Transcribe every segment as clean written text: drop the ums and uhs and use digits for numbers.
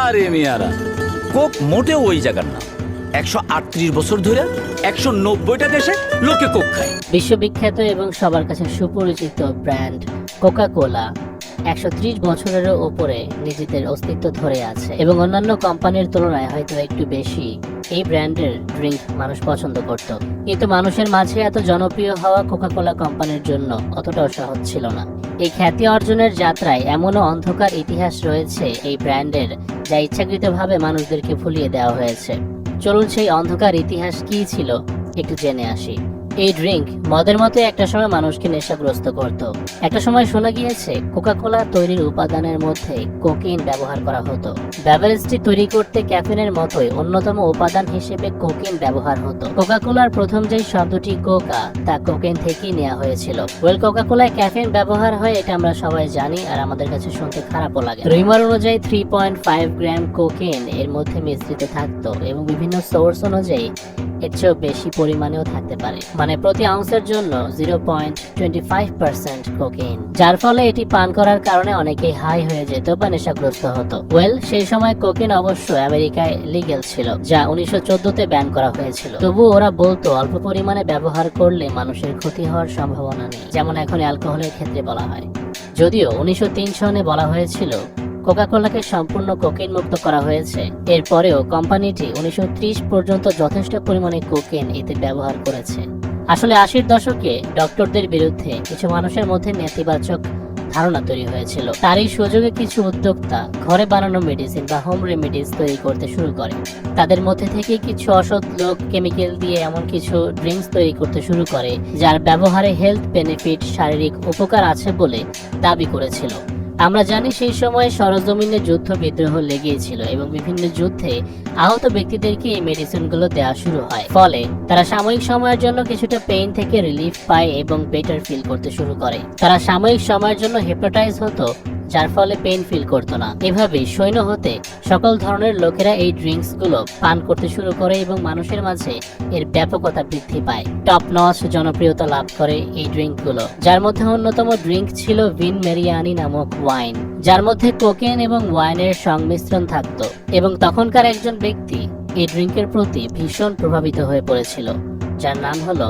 আরে মিয়ারা, কোক মোটেও ওই জায়গার না। 138 বছর ধরে 190টা দেশে লোকে কোক খায়। বিশ্ববিখ্যাত এবং সবার কাছে সুপরিচিত ব্র্যান্ড কোকা কোলা 130 বছরেরও উপরে নিজেদের অস্তিত্ব ধরে আছে এবং অন্যান্য কোম্পানির তুলনায় হয়তো একটু বেশি এই ব্র্যান্ডের ড্রিঙ্ক মানুষ পছন্দ করত। কিন্তু মানুষের মাঝে এত জনপ্রিয় হওয়া কোকা কোলা কোম্পানির জন্য অতটাও সহজ ছিল না। এই খ্যাতি অর্জনের যাত্রায় এমনও অন্ধকার ইতিহাস রয়েছে এই ব্র্যান্ডের, যা ইচ্ছাকৃতভাবে মানুষদেরকে ভুলিয়ে দেওয়া হয়েছে। চলুন সেই অন্ধকার ইতিহাস কি ছিল একটু জেনে আসি। এই ড্রিঙ্ক মদের মতো একটা সময় মানুষকে নেশাগ্রস্ত করত। একটা সময় শোনা গিয়েছে কোকা কোলা তৈরির উপাদানের মধ্যে কোকেইন ব্যবহার করা হতো। বেভারেজটি তৈরি করতে ক্যাফিনের মতোই অন্যতম উপাদান হিসেবে কোকেইন ব্যবহার হতো। কোকা কোলার প্রথম যে শব্দটি কোকা, তা কোকেইন থেকেই নেওয়া হয়েছিল। ওয়েল, কোকা কোলায় ক্যাফিন ব্যবহার হয় এটা আমরা সবাই জানি, আর আমাদের কাছে শুনতে খারাপও লাগে। রিউমার অনুযায়ী 3.5 গ্রাম কোকেইন এর মধ্যে মিশ্রিত থাকতো এবং বিভিন্ন সোর্স অনুযায়ী এর চেয়েও বেশি পরিমাণেও থাকতে পারে, মানে প্রতি আউন্সের জন্য 0.25% কোকেইন, যার ফলে এটি পান করার কারণে অনেকেই হাই হয়ে যেত বা নেশাগ্রস্ত হতো। ওয়েল, সেই সময় কোকেইন অবশ্য আমেরিকায় লিগ্যাল ছিল, যা 1914-তে ব্যান করা হয়েছিল। তবু ওরা বলতো অল্প পরিমাণে ব্যবহার করলে মানুষের ক্ষতি হওয়ার সম্ভাবনা নেই, যেমন এখন অ্যালকোহলের ক্ষেত্রে বলা হয়। যদিও 1903 সনে বলা হয়েছিল কোকা কোলাকে সম্পূর্ণ কোকেইন মুক্ত করা হয়েছে, এরপরেও কোম্পানিটি 1930 পর্যন্ত যথেষ্ট পরিমাণে কোকেইন এতে ব্যবহার করেছে। আসলে 80-র দশকে ডক্টরদের বিরুদ্ধে কিছু মানুষের মধ্যে নেতিবাচক ধারণা তৈরি হয়েছিল। তারই সুযোগে কিছু উদ্যোক্তা ঘরে বানানো মেডিসিন বা হোম রেমেডিস তৈরি করতে শুরু করে। তাদের মধ্যে থেকে কিছু অসৎ লোক কেমিক্যাল দিয়ে এমন কিছু ড্রিঙ্কস তৈরি করতে শুরু করে যার ব্যবহারে হেলথ বেনিফিট, শারীরিক উপকার আছে বলে দাবি করেছিল। আমরা জানি সেই সময় সরজমিনে যুদ্ধ বিদ্রোহ লেগেছিল এবং বিভিন্ন যুদ্ধে আহত ব্যক্তিদেরকে এই মেডিসিনগুলো দেওয়া শুরু হয়। ফলে তারা সাময়িক সময়ের জন্য কিছুটা পেইন থেকে রিলিফ পায় এবং বেটার ফিল করতে শুরু করে। তারা সাময়িক সময়ের জন্য হিপনোটাইজ হতো, যার ফলে পেইন ফিল করতো না। এভাবেই সৈন্য হতে সকল ধরনের লোকেরা এই ড্রিঙ্কস গুলো পান করতে শুরু করে এবং মানুষের মাঝে এর ব্যাপকতা বৃদ্ধি পায়। টপ নচ জনপ্রিয়তা লাভ করে এই ড্রিঙ্ক গুলো, যার মধ্যে অন্যতম ড্রিঙ্ক ছিল ভিন মেরিয়ানি নামক ওয়াইন, যার মধ্যে কোকেন এবং ওয়াইনের সংমিশ্রণ থাকতো। এবং তখনকার একজন ব্যক্তি এই ড্রিঙ্কের প্রতি ভীষণ প্রভাবিত হয়ে পড়েছিল, যার নাম হলো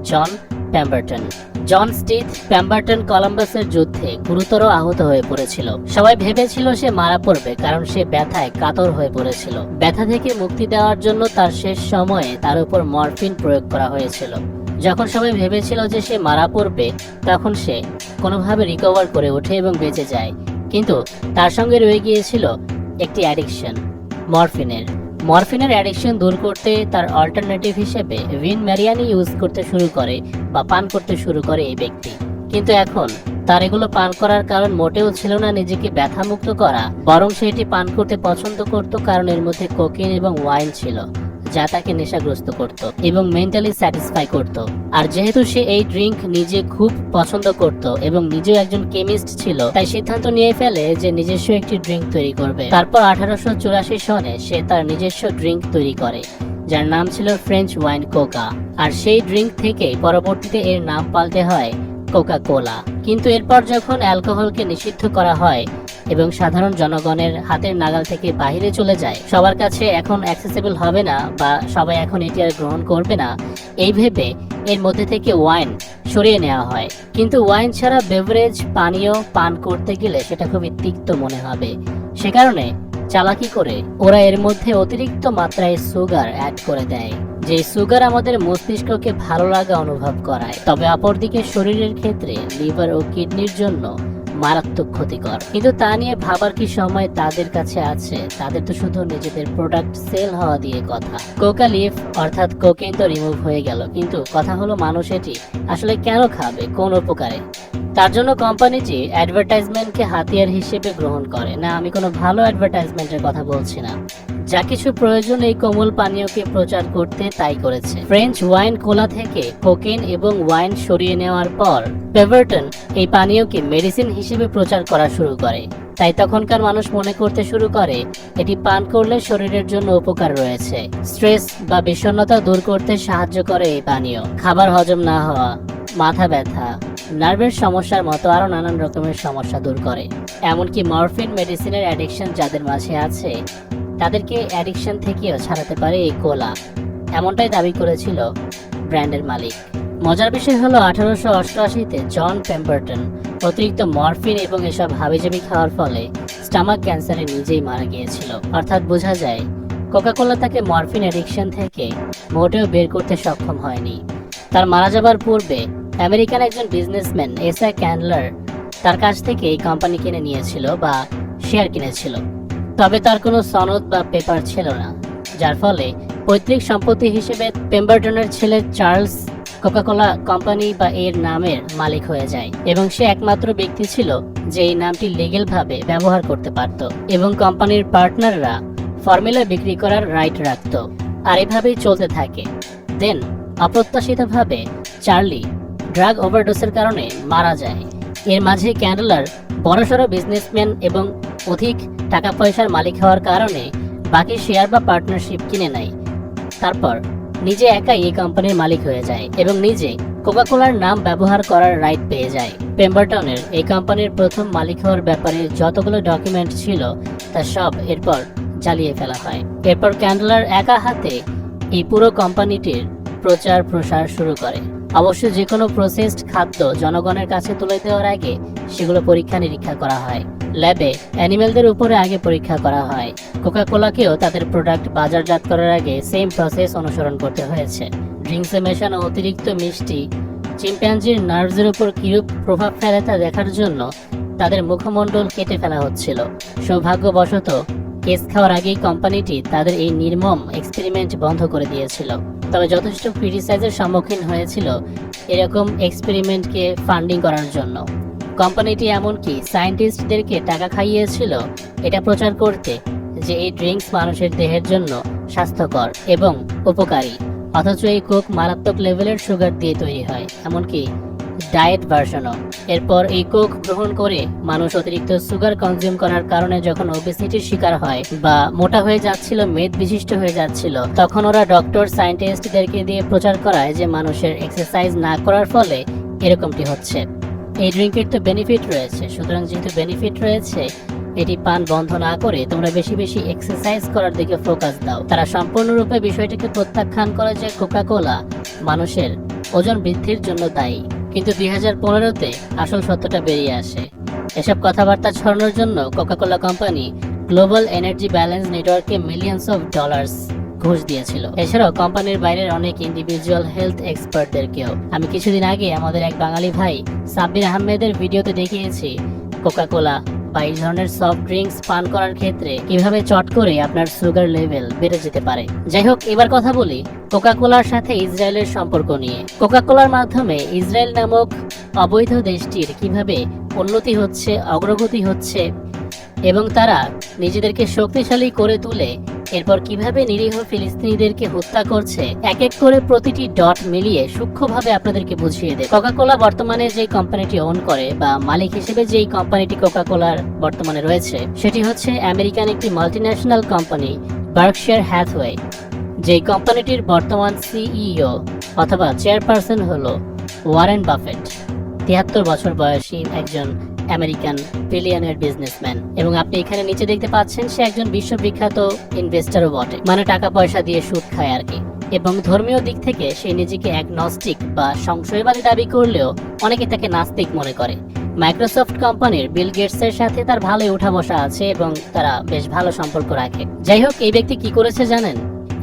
জন প্যাম্বারটন। জন স্টিথ প্যাম্বারটন কলম্বাসের যুদ্ধে গুরুতর আহত হয়ে পড়েছিল। সবাই ভেবেছিল সে মারা পড়বে, কারণ সে ব্যথায় কাতর হয়ে পড়েছিল। ব্যথা থেকে মুক্তি দেওয়ার জন্য তার শেষ সময়ে তার উপর মরফিন প্রয়োগ করা হয়েছিল। যখন সবাই ভেবেছিল যে সে মারা পড়বে, তখন সে কোনোভাবে রিকভার করে ওঠে এবং বেঁচে যায়। কিন্তু তার সঙ্গে রয়ে গিয়েছিল একটি অ্যাডিকশন, মরফিনের অ্যাডিকশন দূর করতে তার অল্টারনেটিভ হিসেবে ভিন মেরিয়ানি ইউজ করতে শুরু করে বা পান করতে শুরু করে এই ব্যক্তি। কিন্তু এখন তার এগুলো পান করার কারণ মোটেও ছিল না নিজেকে ব্যথামুক্ত করা, বরং সে এটি পান করতে পছন্দ করত কারণ এর মধ্যে কোকেন এবং ওয়াইন ছিল, যা তাকে নেশাগ্রস্ত করত এবং মেন্টালি স্যাটিসফাই করত। আর যেহেতু সে এই ড্রিঙ্ক নিজে খুব পছন্দ করত এবং নিজেও একজন কেমিস্ট ছিল, তাই সিদ্ধান্ত নিয়ে ফেলে যে নিজস্ব একটি ড্রিঙ্ক তৈরি করবে। তারপর 1884 সনে সে তার নিজস্ব ড্রিঙ্ক তৈরি করে, যার নাম ছিল ফ্রেঞ্চ ওয়াইন কোকা। আর সেই ড্রিঙ্ক থেকেই পরবর্তীতে এর নাম পাল্টে হয় কোকা কোলা। কিন্তু এরপর যখন অ্যালকোহলকে নিষিদ্ধ করা হয় এবং সাধারণ জনগণের হাতের নাগাল থেকে বাইরে চলে যায়, সবার কাছে এখন অ্যাক্সেসিবল হবে না বা সবাই এখন এটি আর গ্রহণ করবে না, এই ভেবে এর মধ্যে থেকে ওয়াইন সরিয়ে নেওয়া হয়। কিন্তু ওয়াইন ছাড়া বেভারেজ পানীয় পান করতে গেলে সেটা খুবই তিক্ত মনে হবে, সে কারণে চালাকি করে ওরা এর মধ্যে অতিরিক্ত মাত্রায় সুগার অ্যাড করে দেয়, যে সুগার আমাদের মস্তিষ্ককে ভালো লাগা অনুভব করায়, তবে অপরদিকে শরীরের ক্ষেত্রে লিভার ও কিডনির জন্য মারাত্মক ক্ষতিকর। কিন্তু তা নিয়ে ভাবার কি সময় তাদের কাছে আছে? তাদের তো শুধু নিজেদের প্রোডাক্ট সেল হওয়া দিয়ে কথা। কোকা লিফ অর্থাৎ কোকেন তো রিমুভ হয়ে গেল, কিন্তু কথা হলো মানুষ এটি আসলে কেন খাবে, কোন উপকারে? তার জন্য কোম্পানিটি অ্যাডভার্টাইজমেন্টকে হাতিয়ার হিসেবে গ্রহণ করে না। আমি কোনো ভালো অ্যাডভার্টাইজমেন্টের কথা বলছি না, যা কিছু প্রয়োজন এই কোমল পানীয়কে প্রচার করতে তাই করেছে। ফ্রেঞ্চ ওয়াইন কোলা থেকে কোকেন এবং ওয়াইন সরিয়ে নেওয়ার পর পেভারটন এই পানীয়কে মেডিসিন হিসেবে প্রচার করা শুরু করে। তাই তখনকার মানুষ মনে করতে শুরু করে এটি পান করলে শরীরের জন্য উপকার রয়েছে। স্ট্রেস বা বিষণ্ণতা দূর করতে সাহায্য করে এই পানীয়। খাবার হজম না হওয়া, মাথা ব্যথা, নার্ভের সমস্যার মতো আরও নানান রকমের সমস্যা দূর করে। এমনকি মরফিন মেডিসিনের অ্যাডিকশন যাদের মাঝে আছে তাদেরকে অ্যাডিকশন থেকেও ছাড়াতে পারে এই কোলা, এমনটাই দাবি করেছিল ব্র্যান্ডের মালিক। মজার বিষয় হলো 1888-তে জন পেম্বারটন অতিরিক্ত মরফিন এবং এসব হাবিজাবি খাওয়ার ফলে স্টামাক ক্যান্সারে নিজেই মারা গিয়েছিল। অর্থাৎ বোঝা যায় কোকাকোলা তাকে মরফিন অ্যাডিকশন থেকে মোটেও বের করতে সক্ষম হয়নি। তার মারা যাবার পূর্বে আমেরিকান একজন বিজনেসম্যান এসা ক্যান্ডলার তার কাছ থেকে এই কোম্পানি কিনে নিয়েছিল বা শেয়ার কিনেছিল, তবে তার কোনো সনদ বা পেপার ছিল না, যার ফলে পৈতৃক সম্পত্তি হিসেবে পেম্বারটনের ছেলে চার্লস কোকাকোলা কোম্পানি বা এর নামের মালিক হয়ে যায় এবং সে একমাত্র ব্যক্তি ছিল যে এই নামটি লিগ্যাল ভাবে ব্যবহার করতে পারত এবং কোম্পানির পার্টনাররা ফর্মুলা বিক্রি করার রাইট রাখত। আর এভাবেই চলতে থাকে। দেন অপ্রত্যাশিতভাবে চার্লি ড্রাগ ওভারডোজের কারণে মারা যায়। এর মাঝে ক্যান্ডলার বড়সড় বিজনেসম্যান এবং অধিক টাকা পয়সার মালিক হওয়ার কারণে বাকি শেয়ার বা পার্টনারশিপ কিনে নেয়। তারপর নিজে একাই এই কোম্পানির মালিক হয়ে যায় এবং নিজে কোকাকোলার নাম ব্যবহার করার রাইট পেয়ে যায়। পেম্বারটনের এই কোম্পানির প্রথম মালিক হওয়ার ব্যাপারে যতগুলো ডকুমেন্ট ছিল তা সব এরপর জ্বালিয়ে ফেলা হয়। এরপর ক্যান্ডলার একা হাতে এই পুরো কোম্পানিটির প্রচার প্রসার শুরু করে। অবশ্য যে কোনো প্রসেসড খাদ্য জনগণের কাছে তুলে দেওয়ার আগে সেগুলো পরীক্ষা নিরীক্ষা করা হয়। ল্যাবে অ্যানিমেলদের উপরে আগে পরীক্ষা করা হয়। কোকাকোলাকেও তাদের প্রোডাক্ট বাজারজাত করার আগে সেম প্রসেস অনুসরণ করতে হয়েছে। ড্রিঙ্কসে মেশানো অতিরিক্ত মিষ্টি চিম্প্যাঞ্জির নার্ভসের উপর কিরূপ প্রভাব ফেলে তা দেখার জন্য তাদের মুখমণ্ডল কেটে ফেলা হচ্ছিল। সৌভাগ্যবশত কেস খাওয়ার আগেই কোম্পানিটি তাদের এই নির্মম এক্সপেরিমেন্ট বন্ধ করে দিয়েছিল, তবে যথেষ্ট ক্রিটিসাইজের সম্মুখীন হয়েছিল এরকম এক্সপেরিমেন্টকে ফান্ডিং করার জন্য। কোম্পানিটি এমনকি সায়েন্টিস্টদেরকে টাকা খাইয়েছিল এটা প্রচার করতে যে এই ড্রিঙ্কস মানুষের দেহের জন্য স্বাস্থ্যকর এবং উপকারী, অথচ এই কোক মারাত্মক লেভেলের সুগার দিয়ে তৈরি হয়, এমনকি ডায়েট ভার্সনও। এরপর এই কোক গ্রহণ করে মানুষ অতিরিক্ত সুগার কনজিউম করার কারণে যখন ওবেসিটির শিকার হয় বা মোটা হয়ে যাচ্ছিল, মেদ বিশিষ্ট হয়ে যাচ্ছিল, তখন ওরা ডক্টর সায়েন্টিস্টদেরকে দিয়ে প্রচার করায় যে মানুষের এক্সারসাইজ না করার ফলে এরকমটি হচ্ছে। এই ড্রিঙ্কের তো বেনিফিট রয়েছে, সুতরাং যেহেতু বেনিফিট রয়েছে এটি পান বন্ধ না করে তোমরা বেশি বেশি এক্সারসাইজ করার দিকে ফোকাস দাও। তারা সম্পূর্ণরূপে বিষয়টিকে প্রত্যাখ্যান করে যে কোকাকোলা মানুষের ওজন বৃদ্ধির জন্য দায়ী। কিন্তু 2015-তে আসল সত্যটা বেরিয়ে আসে। এসব কথাবার্তা ছড়ানোর জন্য Coca Cola company global energy balance নেটওয়ার্ককে মিলিয়নস অফ ডলার্স ঘুষ দিয়েছিল। এছাড়াও কোম্পানির বাইরের অনেক ইন্ডিভিজুয়াল হেলথ এক্সপার্টদেরকেও। আমি কিছুদিন আগে আমাদের এক বাঙালি ভাই সাব্বির আহমেদের ভিডিওতে দেখিয়েছি কোকাকোলা বা এই ধরনের সফট ড্রিঙ্কস পান করার ক্ষেত্রে কিভাবে চট করে আপনার সুগার লেভেল বেড়ে যেতে পারে। যাই হোক, এবার কথা বলি কোকাকোলার সাথে ইসরায়েলের সম্পর্ক নিয়ে। কোকাকোলার মাধ্যমে ইসরায়েল নামক অবৈধ দেশটির কিভাবে উন্নতি হচ্ছে, অগ্রগতি হচ্ছে এবং তারা নিজেদেরকে শক্তিশালী করে তুলে এরপর কিভাবে নিরীহ ফিলিস্তিনিদেরকে হত্যা করছে, এক এক করে প্রতিটি ডট মিলিয়ে সূক্ষ্মভাবে আপনাদেরকে বুঝিয়ে দেয়। কোকাকোলা বর্তমানে যে কোম্পানিটি ওন করে বা মালিক হিসেবে যেই কোম্পানিটি কোকাকোলার বর্তমানে রয়েছে সেটি হচ্ছে আমেরিকান একটি মাল্টিন্যাশনাল কোম্পানি বার্কশায়ার হ্যাথওয়ে। যেই কোম্পানিটির বর্তমান সিইও অথবা চেয়ারপারসন হলো ওয়ারেন বাফেট, 73 বছর বয়সী একজন আমেরিকান বিলিয়নিয়ার বিজনেসম্যান। এবং আপনি এখানে নিচে দেখতে পাচ্ছেন সে একজন বিশ্ববিখ্যাত ইনভেস্টরও বটে, মানে টাকা পয়সা দিয়ে সুদ খায় আর কি। এবং ধর্মীয় দিক থেকে সে নিজেকে অ্যাগনস্টিক বা সংশয়বাদী দাবি করলেও অনেকে তাকে নাস্তিক মনে করে। মাইক্রোসফট কোম্পানির বিল গেটসের সাথে তার ভালোই উঠা বসা আছে এবং তারা বেশ ভালো সম্পর্ক রাখে। যাই হোক, এই ব্যক্তি কি করেছে জানেন?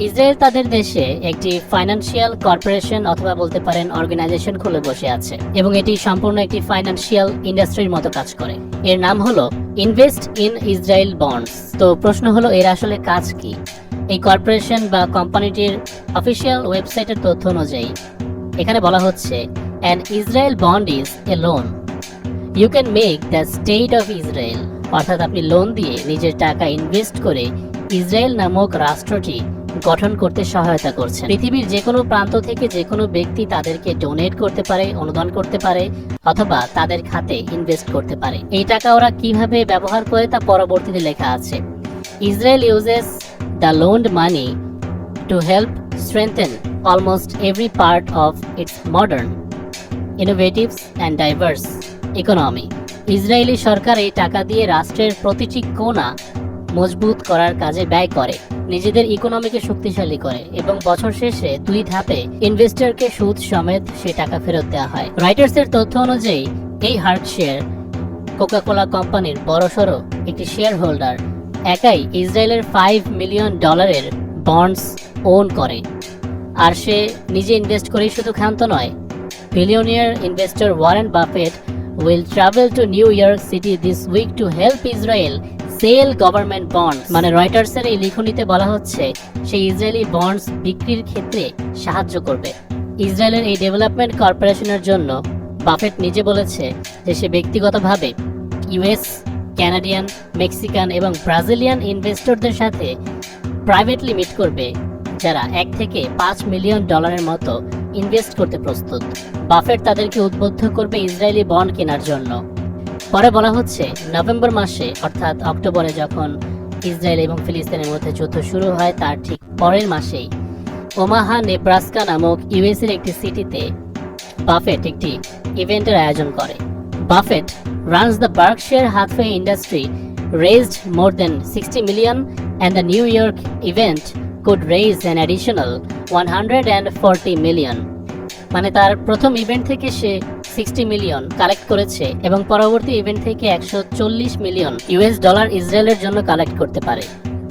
ইসরায়েল তাদের দেশে একটি ফাইন্যান্সিয়াল কর্পোরেশন অথবা বলতে পারেন অর্গানাইজেশন খুলে বসে আছে এবং এটি সম্পূর্ণ একটি ফাইন্যান্সিয়াল ইন্ডাস্ট্রির মতো কাজ করে। এর নাম হলো ইনভেস্ট ইন ইসরায়েল বন্ডস। তো প্রশ্ন হলো এর আসলে কাজ কি? এই কর্পোরেশন বা কোম্পানিটির অফিসিয়াল ওয়েবসাইটের তথ্য অনুযায়ী এখানে বলা হচ্ছে an Israel bond is a loan you can make the state of Israel. অর্থাৎ আপনি লোন দিয়ে নিজের টাকা ইনভেস্ট করে ইসরায়েল নামক রাষ্ট্রটি গঠন করতে সহায়তা করছে। পৃথিবীর যে কোনো প্রান্ত থেকে যে কোনো ব্যক্তি তাদেরকে ডোনেট করতে পারে, অনুদান করতে পারে অথবা তাদের খাতে ইনভেস্ট করতে পারে। এই টাকা ওরা কিভাবে ব্যবহার করে তা পরবর্তীতে লেখা আছে। Israel uses the loaned money to help strengthen almost every part of its modern innovatives and diverse economy. Israeli সরকার এই টাকা দিয়ে রাষ্ট্রের প্রতিটি কোণা মজবুত করার কাজে ব্যয় করে, নিজেদের ইকোনমিকে শক্তিশালী করে এবং বছর শেষে 2 ধাপে ইনভেস্টরকে সুদ সমেত সে টাকা ফেরত দেওয়া হয়। রয়টার্সের তথ্য অনুযায়ী এই হার্কশায়ার কোকা-কোলা কোম্পানির বড়সড় একটি শেয়ার হোল্ডার, একাই ইসরায়েলের $5 মিলিয়ন বন্ডস ওন করে। আর সে নিজে ইনভেস্ট করেই শুধু ক্ষান্ত নয়, billionaire investor Warren Buffett will travel to New York City this week to help Israel sell government bonds। মানে রয়টার্সের এই লিখনীতে বলা হচ্ছে সেই ইসরায়েলি বন্ডস বিক্রির ক্ষেত্রে সাহায্য করবে। ইসরায়েলের এই ডেভেলপমেন্ট কর্পোরেশনের জন্য বাফেট নিজে বলেছে যে সে ব্যক্তিগতভাবে ইউএস, কানাডিয়ান, মেক্সিকান এবং ব্রাজিলিয়ান ইনভেস্টরদের সাথে প্রাইভেটলি মিট করবে, যারা $1 থেকে $5 মিলিয়ন মতো ইনভেস্ট করতে প্রস্তুত। বাফেট তাদেরকে উদ্বুদ্ধ করবে ইসরায়েলি বন্ড কেনার জন্য। পরে বলা হচ্ছে নভেম্বর মাসে অর্থাৎ অক্টোবরে যখন ইসরায়েল এবং ফিলিস্তিনের মধ্যে যুদ্ধ শুরু হয় তার ঠিক পরের মাসেই ওমাহা, নেব্রাস্কা নামক ইউএস এর একটি সিটিতে বাফেট একটি ইভেন্টের আয়োজন করে। Buffett runs the Berkshire Hathaway industry raised more than 60 million and the New York event could raise an additional 140 million। মানে তার প্রথম ইভেন্ট থেকে সে 60 মিলিয়ন কালেক্ট করেছে এবং পরবর্তী ইভেন্ট থেকে $140 মিলিয়ন ইসরায়েলের জন্য কালেক্ট করতে পারে।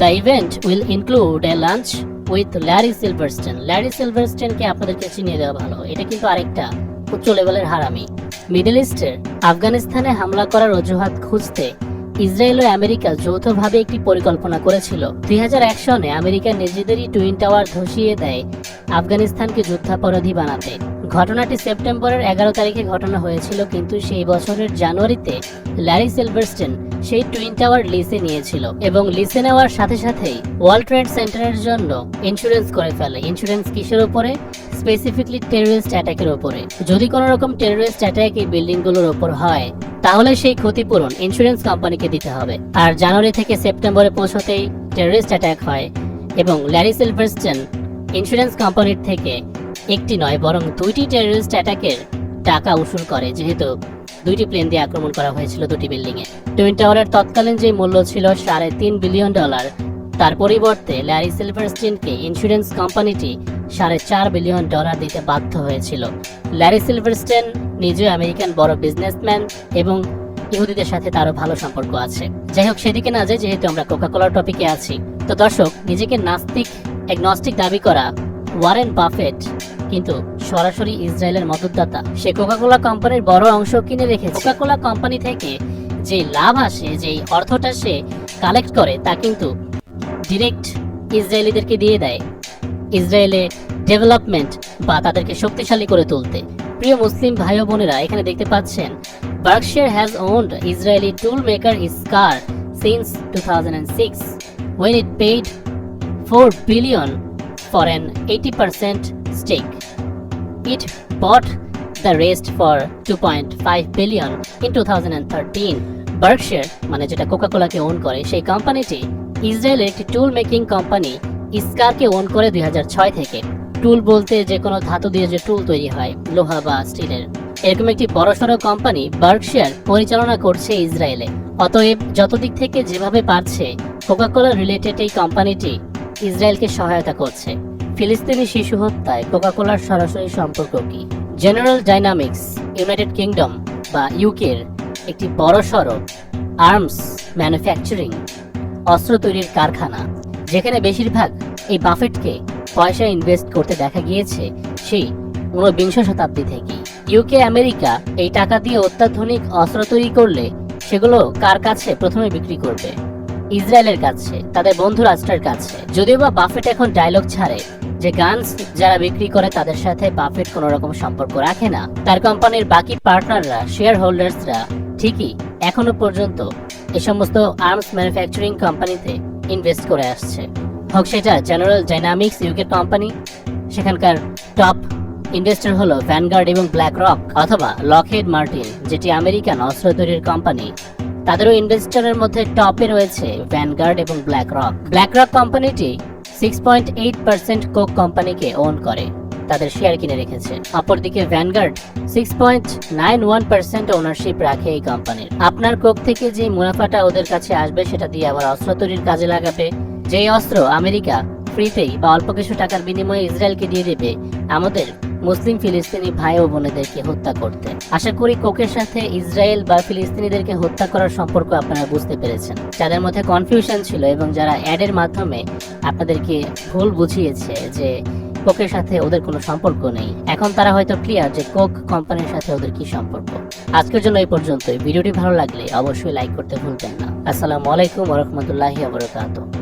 The event will include a lunch with Larry Silverstone. Larry সিলভারস্টোনকে আপনাদেরকে চিনিয়ে দেওয়া ভালো, এটা কিন্তু আরেকটা উচ্চ লেভেলের হারামি। মিডল ইস্টের আফগানিস্তানে হামলা করার অজুহাত খুঁজতে ইসরায়েল ও আমেরিকা যৌথভাবে একটি পরিকল্পনা করেছিল। 2001 সনে আমেরিকা নিজেদেরই টুইন টাওয়ার ধসিয়ে দেয় আফগানিস্তানকে যুদ্ধাপরাধী বানাতে। ঘটনাটি সেপ্টেম্বরের 11 তারিখে ঘটনা হয়েছিল, কিন্তু সেই বছরের জানুয়ারিতে ল্যারি সিলভারস্টোন সেই টুইন টাওয়ার লিসে নিয়েছিল এবং লিসে নেওয়ার সাথে সাথেই ওয়ার্ল্ড ট্রেড সেন্টারের জন্য ইন্স্যুরেন্স করে ফেলে। ইন্স্যুরেন্স কিসের উপরে? স্পেসিফিকলি টেররিস্ট অ্যাটাকের উপরে। যদি কোনো রকম টেররিস্ট অ্যাটাক এই বিল্ডিংগুলোর উপর হয় তাহলে সেই ক্ষতিপূরণ ইন্স্যুরেন্স কোম্পানিকে দিতে হবে। আর জানুয়ারি থেকে সেপ্টেম্বরে পৌঁছতেই টেররিস্ট অ্যাটাক হয় এবং ল্যারি সিলভারস্টোন ইন্স্যুরেন্স কোম্পানির থেকে একটি নয় বরং 2টি টেররিস্ট অ্যাটাকের টাকা উসুল করে, যেহেতু 2টি প্লেন দিয়ে আক্রমণ করা হয়েছিল 2টি বিল্ডিংয়ে। টুইন টাওয়ারের তৎকালীন যে মূল্য ছিল $3.5 বিলিয়ন, তার পরিবর্তে ল্যারি সিলভারস্টোনকে ইন্স্যুরেন্স কোম্পানিটি $4.5 বিলিয়ন দিতে বাধ্য হয়েছিল। ল্যারি সিলভারস্টোন নিজেও আমেরিকান বড় বিজনেসম্যান এবং ইহুদিদের সাথে তারও ভালো সম্পর্ক আছে। যাই হোক, সেদিকে না যায়, যেহেতু আমরা কোকা-কোলার টপিকে আছি। তো দর্শক, নিজেকে নাস্তিক এগনস্টিক দাবি করা ওয়ারেন বাফেট কিন্তু সরাসরি ইসরায়েলের মদতদাতা। সে কোকা-কোলা কোম্পানির বড় অংশ কিনে রেখেছে। কোকা-কোলা কোম্পানি থেকে যে লাভ আসে, যে অর্থটা সে কালেক্ট করে, তা কিন্তু ডিরেক্ট ইসরায়েলিদেরকে দিয়ে দেয় ইসরায়েলে ডেভেলপমেন্ট বা তাদেরকে শক্তিশালী করে তুলতে। প্রিয় মুসলিম ভাই ও বোনেরা, এখানে দেখতে পাচ্ছেন Berkshire has owned Israeli tool maker Iskar since 2006 when it paid $4 billion for an 80% stake. It bought the rest for $2.5 billion in 2013. Berkshire মানে যেটা কোকা-কোলাকে ওন করে, সেই কোম্পানিটি ইসরায়েলের একটি টুল মেকিং কোম্পানি ইস্কারকে ওন করে 2006 থেকে। টুল বলতে যে কোনো ধাতু দিয়ে যে টুল তৈরি হয়, লোহা বা স্টিলের, এরকম একটি বড়সড় কোম্পানি বার্কশায়ার পরিচালনা করছে ইসরায়েলে। অতএব যত দিক থেকে যেভাবে পারছে কোকা-কোলা রিলেটেড এই কোম্পানিটি ইসরায়েলকে সহায়তা করছে। ফিলিস্তিনি শিশু হত্যায় কোকা-কোলার সরাসরি সম্পর্ক কি? জেনারেল ডাইনামিক্স ইউনাইটেড কিংডম বা ইউকের একটি বড়সড় আর্মস ম্যানুফ্যাকচারিং অস্ত্র তৈরির কারখানা, যেখানে বেশিরভাগ এই বাফেটকে পয়সা ইনভেস্ট করতে দেখা গিয়েছে সেই 19 শতাব্দী থেকে। ইউকে আমেরিকা এই টাকা দিয়ে অত্যাধুনিক অস্ত্র তৈরি করলে সেগুলো কার কাছে প্রথমে বিক্রি করবে? ইসরায়েলের কাছে, তাদের বন্ধু রাষ্ট্রের কাছে। যদিও বা বাফেট এখন ডায়লগ ছাড়ে যে গানস যারা বিক্রি করে তাদের সাথে বাফেট কোনো রকম সম্পর্ক রাখে না, তার কোম্পানির বাকি পার্টনাররা, শেয়ার হোল্ডার্সরা ঠিকই এখনো পর্যন্ত এই সমস্ত আর্মস ম্যানুফ্যাকচারিং কোম্পানিতে ইনভেস্ট করে আসছে। হোক সেটা জেনারেল ডাইনামিক্স ইউকে কোম্পানি, সেখানকার টপ ইনভেস্টর হলো ভ্যানগার্ড এবং ব্ল্যাক রক, অথবা লকহেড মার্টিন যেটি আমেরিকান অস্ত্র তৈরির কোম্পানি, তাদেরও ইনভেস্টরের মধ্যে টপে রয়েছে ভ্যানগার্ড এবং ব্ল্যাক রক। ব্ল্যাক রক কোম্পানিটি 6.8% কোক কোম্পানিকে ওন করে। তাদের শেয়ার কিনে রেখেছে। অপরদিকে ভ্যানগার্ড 6.91% ওনারশিপ রাখে এই কোম্পানির। আপনার কোক থেকে যে মুনাফাটা ওদের কাছে আসবে সেটা দিয়ে আবার অস্ত্র তৈরির কাজে লাগাবে, যেই অস্ত্র আমেরিকা ফ্রিতেই বা অল্প কিছু টাকার বিনিময়ে ইসরায়েলকে দিয়ে দেবে আমাদের মুসলিম ফিলিস্তিনি ভাই ও বোনেদেরকে হত্যা করতে। আশা করি কোকের সাথে ইসরায়েল বা ফিলিস্তিনিদেরকে হত্যা করার সম্পর্ক আপনারা বুঝতে পেরেছেন। যাদের মধ্যে কনফিউশন ছিল এবং যারা অ্যাডের মাধ্যমে আপনাদেরকে ভুল বুঝিয়েছে যে কোকের সাথে ওদের কোনো সম্পর্ক নেই, এখন তারা হয়তো ক্লিয়ার যে কোক কোম্পানির সাথে ওদের কি সম্পর্ক। আজকের জন্য এই পর্যন্তই। ভিডিওটি ভালো লাগলে অবশ্যই লাইক করতে ভুলবেন না। আসসালামু আলাইকুম ওয়া রাহমাতুল্লাহি ওয়া বারাকাতুহু।